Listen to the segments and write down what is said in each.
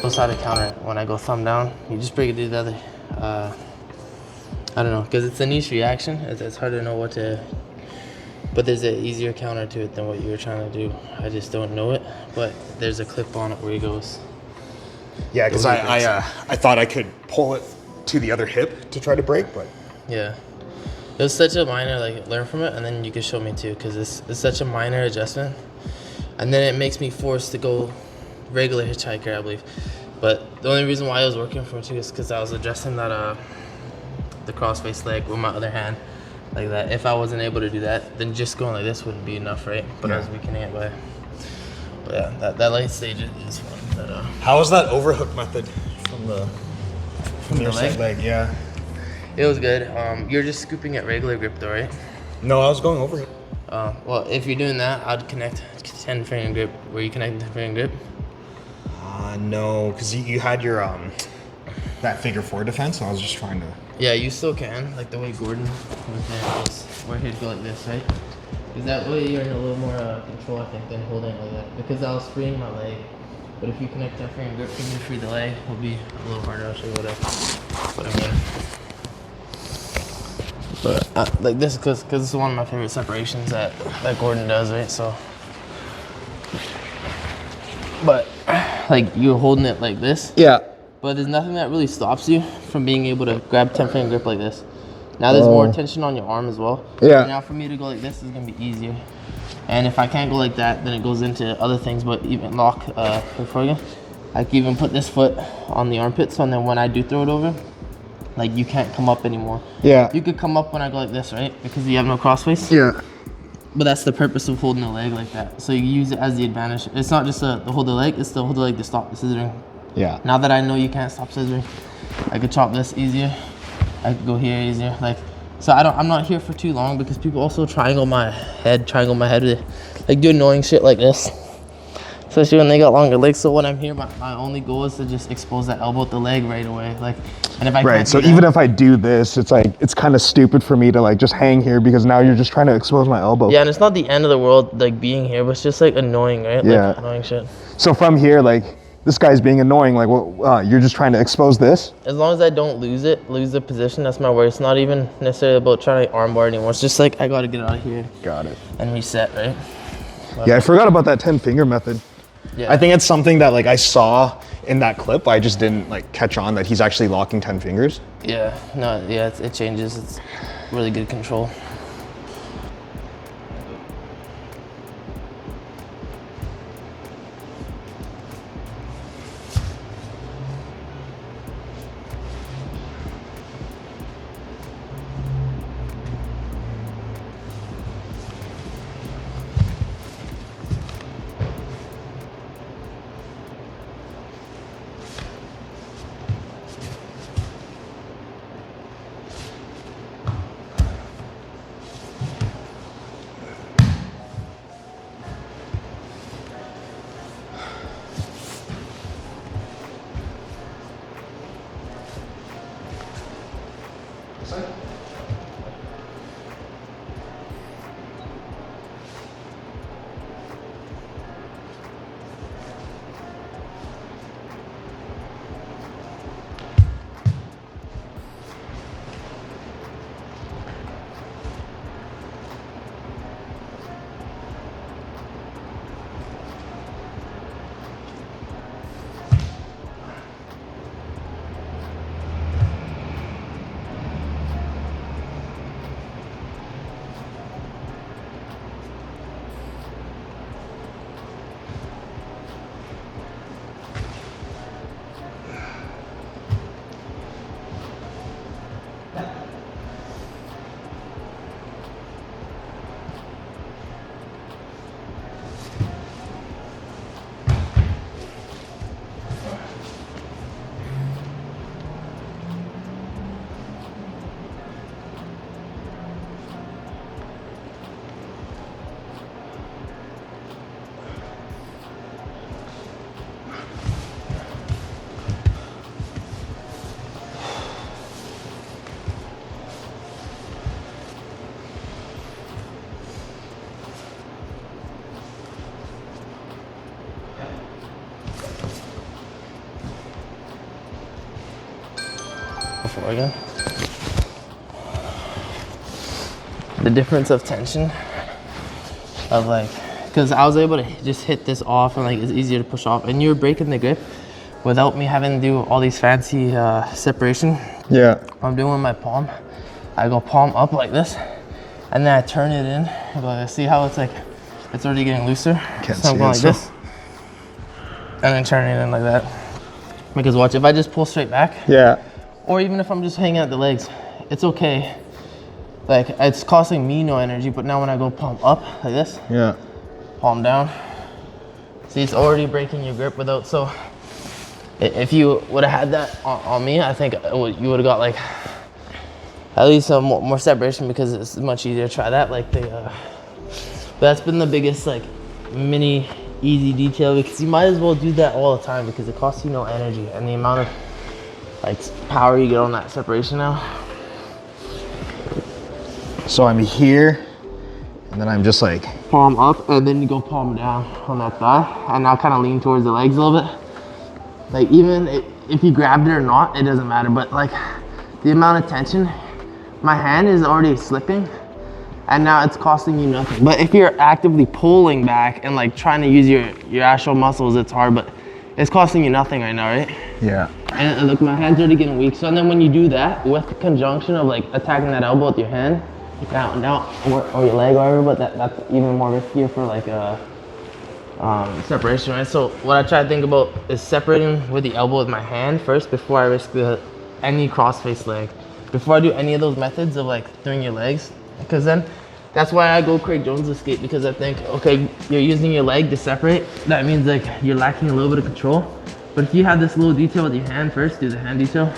double-sided counter. When I go thumb down, you just break it to the other. I don't know, because it's a niche reaction. It's hard to know what to, but there's an easier counter to it than what you were trying to do. I just don't know it, but there's a clip on it where he goes. Yeah, because I thought I could pull it to the other hip to try to break, but. Yeah. It was such a minor, like, learn from it, and then you can show me too, because it's such a minor adjustment. And then it makes me forced to go regular hitchhiker, I believe. But the only reason why I was working for it too is because I was adjusting that, the cross-face leg with my other hand, like that. If I wasn't able to do that, then just going like this wouldn't be enough, right? But I was weakening it by. But yeah, that late stage is fun. But, how was that overhook method from the your leg? Yeah. It was good. You're just scooping at regular grip though, right? No, I was going overhook. Well, if you're doing that, I'd connect 10 finger grip. Were you connecting 10 finger grip? No, because you had your that figure 4 defense, and I was just trying to. Yeah, you still can, like the way Gordon was where he'd go like this, right? Because that way you're in a little more control, I think, than holding it like that. Because I was freeing my leg, but if you connect that finger grip, you can free the leg. It'll be a little harder. I'll show you what I mean. But like this, because this is one of my favorite separations that Gordon does, right? So, but like you're holding it like this. Yeah. But there's nothing that really stops you from being able to grab 10 finger grip like this. Now there's more tension on your arm as well. Yeah. Now for me to go like this is gonna be easier. And if I can't go like that, then it goes into other things. But even lock before again, I can even put this foot on the armpit. So and then when I do throw it over, like you can't come up anymore. Yeah. You could come up when I go like this, right? Because you have no crossface. Yeah. But that's the purpose of holding the leg like that. So you use it as the advantage. It's not just to hold the leg, it's to hold the leg to stop the scissoring. Yeah. Now that I know you can't stop scissoring, I could chop this easier. I could go here easier. Like, so I'm not here for too long because people also triangle my head with, like, do annoying shit like this. Especially when they got longer legs. So when I'm here, my only goal is to just expose that elbow at the leg right away. Like, and if I right. So even if I do this, it's like it's kind of stupid for me to like just hang here because now you're just trying to expose my elbow. Yeah, and it's not the end of the world like being here, but it's just like annoying, right? Yeah. Like, annoying shit. So from here, like this guy's being annoying. Like, well, you're just trying to expose this. As long as I don't lose the position, that's my worry. It's not even necessarily about trying to armbar anymore. It's just like I gotta get out of here. Got it. And reset, right? But, yeah, I forgot about that 10 finger method. Yeah. I think it's something that like I saw in that clip. I just didn't like catch on that he's actually locking 10 fingers. Yeah, no, yeah, it changes. It's really good control. before again. The difference of tension of like, because I was able to just hit this off and like it's easier to push off, and you're breaking the grip without me having to do all these fancy separation. Yeah. I'm doing with my palm. I go palm up like this, and then I turn it in. But see how it's like, it's already getting looser. So I'm going like this, and then turning it in like that. Because watch, if I just pull straight back, yeah, or even if I'm just hanging out the legs, it's okay. Like it's costing me no energy, but now when I go palm up like this, yeah, palm down, see it's already breaking your grip without. So if you would have had that on me, I think you would have got like at least some more separation, because it's much easier to try that. Like but that's been the biggest like mini easy detail, because you might as well do that all the time because it costs you no energy, and the amount of like power you get on that separation now. So I'm here, and then I'm just like Palm up, and then you go palm down on that thigh, and now kind of lean towards the legs a little bit. Like even if you grabbed it or not, it doesn't matter, but like the amount of tension, my hand is already slipping, and now it's costing you nothing. But if you're actively pulling back and like trying to use your actual muscles, it's hard, but it's costing you nothing right now, right? yeah. And look, my hand's already getting weak. So and then when you do that with the conjunction of like attacking that elbow with your hand, down, or your leg, or whatever, but that's even more riskier for like a separation, right? So what I try to think about is separating with the elbow with my hand first before I risk any cross-face leg. Before I do any of those methods of like doing your legs, because then that's why I go Craig Jones escape, because I think, okay, you're using your leg to separate. That means like you're lacking a little bit of control. But if you have this little detail with your hand first, do the hand detail.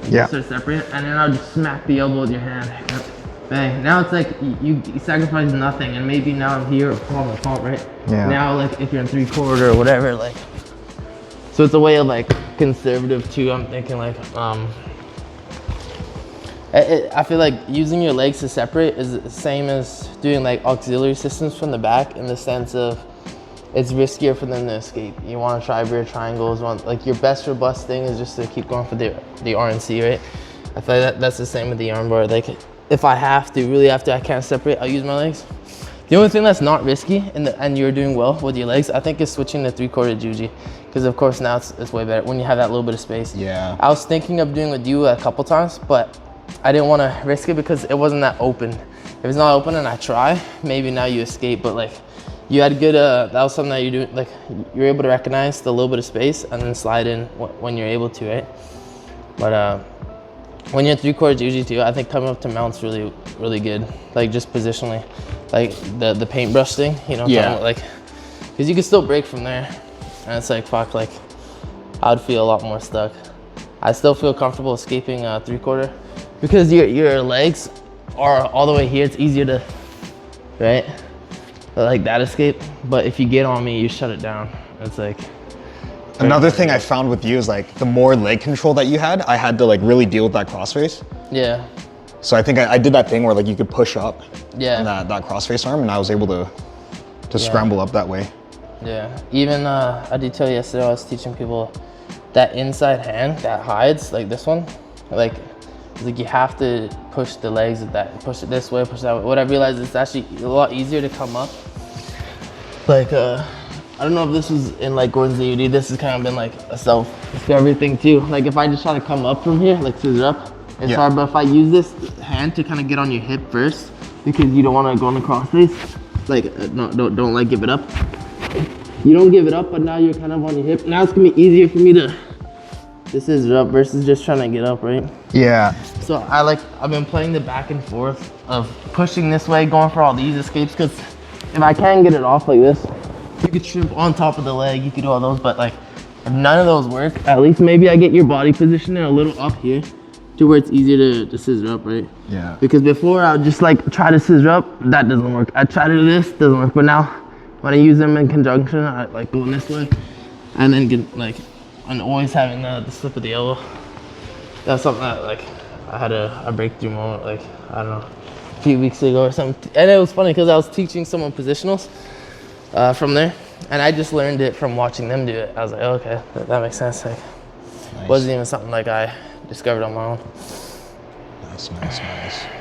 Yeah. Start separating, and then I'll just smack the elbow with your hand. Bang. Now it's like you sacrifice nothing, and maybe now I'm here or palm to palm, right? Yeah. Now like if you're in 3/4 or whatever, like, so it's a way of like conservative too. I'm thinking like I feel like using your legs to separate is the same as doing like auxiliary systems from the back, in the sense of it's riskier for them to escape. You want to try rear triangles. Like your best robust thing is just to keep going for the RNC, right? I feel like that's the same with the armbar. Like if I really have to, I can't separate, I'll use my legs. The only thing that's not risky and you're doing well with your legs, I think, is switching to 3/4 Juji, because of course now it's way better when you have that little bit of space. Yeah. I was thinking of doing with you a couple times, but I didn't want to risk it because it wasn't that open. If it's not open and I try, maybe now you escape, but like you had good, that was something that you do, like you're able to recognize the little bit of space and then slide in when you're able to, right? But when you're 3/4 Jiu-Jitsu, I think coming up to mount's really, really good. Like just positionally, like the paintbrush thing, you know? Yeah. Like, because you can still break from there, and it's like, fuck, like I'd feel a lot more stuck. I still feel comfortable escaping 3/4 because your legs are all the way here. It's easier to, right? Like that escape. But if you get on me, you shut it down. It's like. Another thing I found with you is like the more leg control that you had, I had to like really deal with that crossface. Yeah. So I think I did that thing where like you could push up. Yeah. On that crossface arm, and I was able to scramble up that way. Yeah. Even I did tell you yesterday, I was teaching people that inside hand that hides, like this one, like you have to push the legs at that, push it this way, push that way. What I realized is it's actually a lot easier to come up. Like I don't know if this was in like Gordon's AUD, this has kind of been like a self-discovery thing too. Like if I just try to come up from here, like scissor up, it's hard, but if I use this hand to kind of get on your hip first, because you don't want to go on the crossface, like no, don't like give it up. You don't give it up, but now you're kind of on your hip. Now it's gonna be easier for me to scissor up versus just trying to get up, right? Yeah. So I've been playing the back and forth of pushing this way, going for all these escapes, because if I can get it off like this, you could shrimp on top of the leg, you could do all those, but like if none of those work, at least maybe I get your body positioned a little up here to where it's easier to scissor up, right? Yeah. Because before I would just like try to scissor up, that doesn't work. I try to do this, doesn't work, but now when I use them in conjunction, I like going this way and then get like, and always having the slip of the elbow. That's something that like I had a breakthrough moment, like I don't know, a few weeks ago or something. And it was funny because I was teaching someone positionals from there, and I just learned it from watching them do it. I was like, oh, okay, that makes sense. Like, Nice. Wasn't even something like I discovered on my own. Nice, nice, nice.